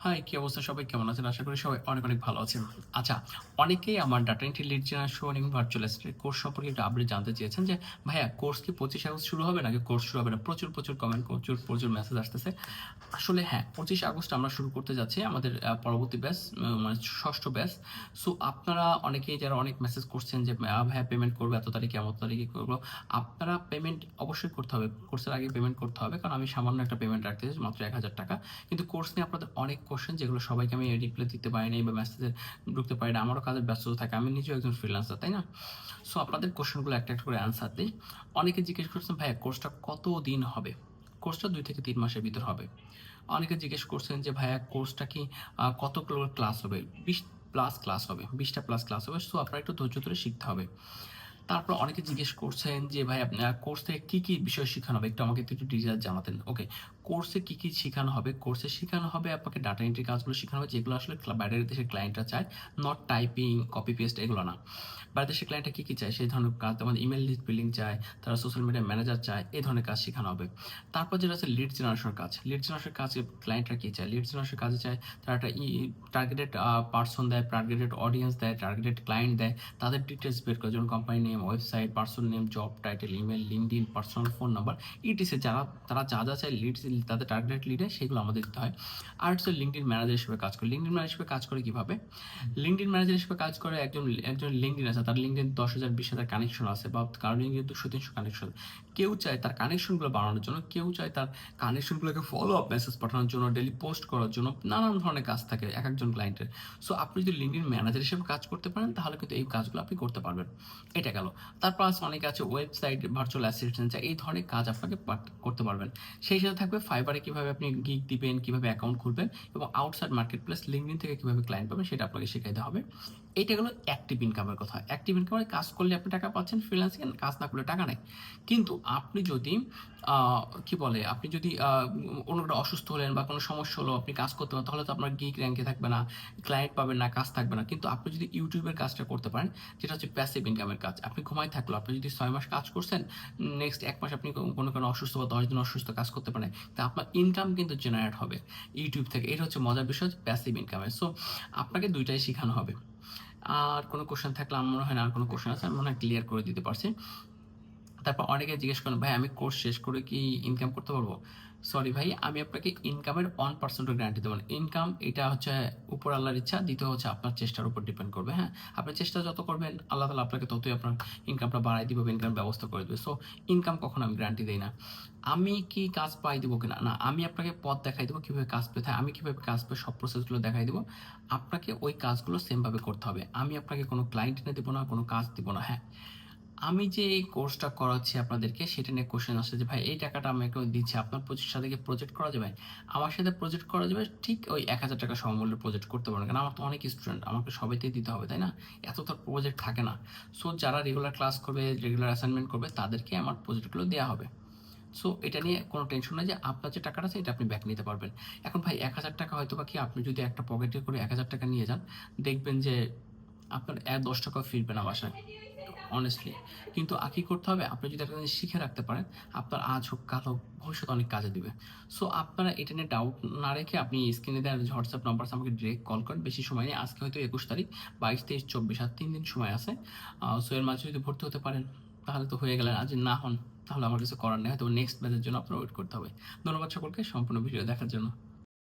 High, কি অবস্থা? সবাই কেমন আছেন? আশা করি সবাই অনেক, অনেক ভালো আছেন। আচ্ছা, অনেকেই আমার ডাটা এন্ট্রি লিড জেনারেশন এবং ভার্চুয়াল অ্যাসিস্ট্যান্ট কোর্স সম্পর্কে একটু আপডেট জানতে চেয়েছেন যে, "ভাইয়া কোর্স কি ২৫ আগস্ট শুরু হবে নাকি কোর্স শুরু হবে না?" প্রচুর, প্রচুর কমেন্ট, প্রচুর, প্রচুর মেসেজ আসতেছে। আসলে হ্যাঁ, ২৫ আগস্ট আমরা শুরু করতে যাচ্ছি আমাদের পরবর্তী ব্যাচ মানে ৬ষ্ঠ ব্যাচ। সো আপনারা অনেকেই যারা অনেক মেসেজ করছেন যে, ভাইয়া পেমেন্ট করব এত তারিখে, এমত তারিখে করব।" আপনারা পেমেন্ট অবশ্যই করতে হবে। কোর্সের আগে পেমেন্ট করতে হবে। কারণ আমি সামান্য একটা পেমেন্ট রাখতেছি মাত্র ৳১,০০০। কিন্তু কোর্স নিয়ে আপনাদের অনেক কোয়েশ্চেন যেগুলো সবাইকে আমি রিপ্লাই দিতে পারি নাই বা মেসেজে ঢুকতে পারি না। আমারও কাজের ব্যস্ততা থাকে। আমি নিজেও একজন ফ্রিল্যান্সার, তাই না? সো আপনাদের কোয়েশ্চেনগুলো একটা, একটা করে অ্যান্সার দেই। অনেকে জিজ্ঞেস করছেন, "ভাইয়া কোর্সটা কতদিন হবে?" কোর্সটা ২ থেকে ৩ মাসের ভিতর হবে। অনেকে জিজ্ঞেস করছেন যে, "ভাইয়া কোর্সটা কি কতগুলো ক্লাস হবে?" ২০ প্লাস ক্লাস হবে। ২০ টা প্লাস ক্লাস হবে। সো আপনার একটু ধৈর্য ধরে শিখতে হবে। তারপর অনেকে জিজ্ঞেস করছেন যে, "ভাই কোর্স থেকে কি, কি বিষয় শিখানো হবে? একটু আমাকে একটু ডিটেইলস জানাতেন।" ওকে। কোর্সে কি, কি শিখানো হবে? কোর্সে শিখানো হবে আপনাকে ডাটা এন্ট্রি কাজগুলো শিখানো হবে যেগুলো আসলে বাইরের দেশের ক্লায়েন্টরা চায়। নট টাইপিং, কপি পেস্ট এগুলো না। বাইরের দেশের ক্লায়েন্টরা কি, কি চায়? সেই ধরনের কাজ যেমন ইমেইল লিস্ট বিল্ডিং চায়, তারা সোশ্যাল মিডিয়া ম্যানেজার চায়, এই ধরনের কাজ শিখানো হবে। তারপর যেটা আছে লিড জেনারেশন কাজ। লিড জেনারেশন কাজে ক্লায়েন্টরা কি চায়? লিড জেনারেশন কাজে চায় তারা একটা টার্গেটেড পারসন দেয়, টার্গেটেড অডিয়েন্স দেয়, টার্গেটেড ক্লায়েন্ট দেয়। তাদের ডিটেইলস বের করে যেমন company name, website, person name, job title, email, LinkedIn, personal phone number etc তারা যা, যা চায় তাদের টার্গেটেড লিডে সেগুলো আমাদের দিতে হয়। আর হচ্ছে লিঙ্কডইন ম্যানেজার হিসেবে কাজ করে। লিঙ্কডইন ম্যানেজার হিসেবে কাজ করে কিভাবে? লিঙ্কডইন ম্যানেজার হিসেবে কাজ করে একজন লিঙ্কডইন আছে। তার লিঙ্কডইন ১০,০০০ ২০,০০০ কানেকশন আছে বা কারো লিঙ্কডইন ২০০-৩০০ কানেকশন। কেউ চায় তার কানেকশনগুলো বাড়ানোর জন্য, কেউ চায় তার কানেকশনগুলোকে ফলো আপ মেসেজ পাঠানোর জন্য, ডেইলি পোস্ট করার জন্য নানান ধরনের কাজ থাকে একেকজন ক্লায়েন্টের। সো আপনি যদি লিঙ্কডইন ম্যানেজার হিসেবে কাজ করতে পারেন তাহলে কিন্তু এই কাজগুলো আপনি করতে পারবেন। এটা গেল। তারপর আছে অনেকে আছে ওয়েবসাইট, ভার্চুয়াল অ্যাসিস্ট্যান্ট চায় এই ধরনের কাজ আপনাকে করতে পারবেন। সেই সাথে থাকবে ফাইবারে কিভাবে আপনি গিগ দিবেন, কিভাবে অ্যাকাউন্ট খুলবেন এবং আউটসাইড মার্কেটপ্লেস লিঙ্কডইন থেকে কিভাবে ক্লায়েন্ট পাবেন সেটা আপনাকে শিখাইতে হবে। এইটা গেল অ্যাক্টিভ ইনকামের কথা। অ্যাক্টিভ ইনকামে কাজ করলে আপনি টাকা পাচ্ছেন, ফ্রিল্যান্সিং এ কাজ না করলে টাকা নাই। কিন্তু আপনি যদি আ কি বলে? আপনি যদি কোনো একটা অসুস্থ হলেন বা কোনো সমস্যা হলো আপনি কাজ করতে পারেন তাহলে তো আপনার গিগ র্যাঙ্কে থাকবে না, ক্লায়েন্ট পাবেন না, কাজ থাকবে না। কিন্তু আপনি যদি YouTube এর কাজটা করতে পারেন যেটা হচ্ছে প্যাসিভ ইনকামের কাজ। আপনি ঘুমায় থাকলেও আপনি যদি ৬ মাস কাজ করছেন, নেক্সট ১ মাস আপনি কোনো কারণে অসুস্থ বা ১০ দিন অসুস্থ কাজ করতে পারেন। তা আপনার ইনকাম কিন্তু জেনারেট হবে YouTube থেকে। এটা হচ্ছে মজার বিষয় হচ্ছে প্যাসিভ ইনকামের। সো আপনাকে ২ টাই শিখানো হবে। আর কোনো কোয়েশ্চেন থাকলে আমার মনে হয় না আর কোনো কোয়েশ্চেন আছে। আমি মনে হয় ক্লিয়ার করে দিতে পারছি। তারপর অনেকে জিজ্ঞেস করেন, "ভাই আমি কোর্স শেষ করে কি ইনকাম করতে পারবো?" সরি ভাই, আমি আপনাকে ইনকামের 1% ও গ্যারান্টি দেব না। ইনকাম এটা হচ্ছে উপর আল্লাহর ইচ্ছা, দ্বিতীয় হচ্ছে আপনার চেষ্টার উপর ডিপেন্ড করবে, হ্যাঁ? আপনি চেষ্টা যত করবেন, আল্লাহ তাআলা আপনাকে ততই আপনার ইনকামটা বাড়ায় দিবে বা ইনকামের ব্যবস্থা করে দিবে। সো ইনকাম কখনো আমি গ্যারান্টি দেই না। আমি কি কাজ পাই দিব কিনা? না, আমি আপনাকে পথ দেখাই দেব কিভাবে কাজ পেতে হয়। আমি কিভাবে কাজ পেয়ে সব প্রসেসগুলো দেখাই দিব। আপনাকে ওই কাজগুলো সেম ভাবে করতে হবে। আমি আপনাকে কোনো ক্লায়েন্ট এনে দিব না, কোনো কাজ দিব না, হ্যাঁ? আমি যে এই কোর্সটা করাচ্ছি আপনাদেরকে সেটা নিয়ে কোয়েশ্চেন আসছে যে, "ভাই এই টাকাটা আমাকে দিচ্ছি, আপনার সাথে কি প্রজেক্ট করা যাবে?" আমার সাথে প্রজেক্ট করা যাবে ঠিক ওই ৳১,০০০ সমমূল্যের প্রজেক্ট করতে পারবেন। কারণ আমার তো অনেক স্টুডেন্ট, আমাকে সবাইকেই দিতে হবে, তাই না? এত তো আর প্রজেক্ট থাকে না। সো যারা রেগুলার ক্লাস করবে, রেগুলার অ্যাসাইনমেন্ট করবে তাদেরকে আমার প্রজেক্টগুলো দেয়া হবে। সো এটা নিয়ে কোনো টেনশন নাই যে আপনার যে টাকাটা আছে এটা আপনি ব্যাক নিতে পারবেন। এখন ভাই ৳১,০০০ হয়তোবা কি আপনি যদি একটা পকেটে করে ৳১,০০০ নিয়ে যান, দেখবেন যে আপনার ৳১০ ও ফিরবে না বাসায়। honestly কিন্তু কি করতে হবে? আপনি যদি একটা জিনিস শিখে রাখতে পারেন, আপনার আজ হোক, কাল হোক, ভবিষ্যতে অনেক কাজে দিবে। সো আপনারা এটা নিয়ে ডাউট না রেখে আপনি স্ক্রিনে দেওয়া যে WhatsApp নাম্বার আছে আমাকে ডিরেক্ট কল করেন। বেশি সময় নেই। আজকে হয়তো ২১ তারিখ, ২২, ২৩, ২৪ আর ৩ দিন সময় আছে। সো এর মাঝে যদি ভর্তি হতে পারেন, তাহলে তো হয়ে গেলেন। আর যদি না হন, তাহলে আমার কিছু করার নেই। হয়তো নেক্সট ব্যাচের জন্য আপনার ওয়েট করতে হবে। ধন্যবাদ সকলকে সম্পূর্ণ ভিডিও দেখার জন্য।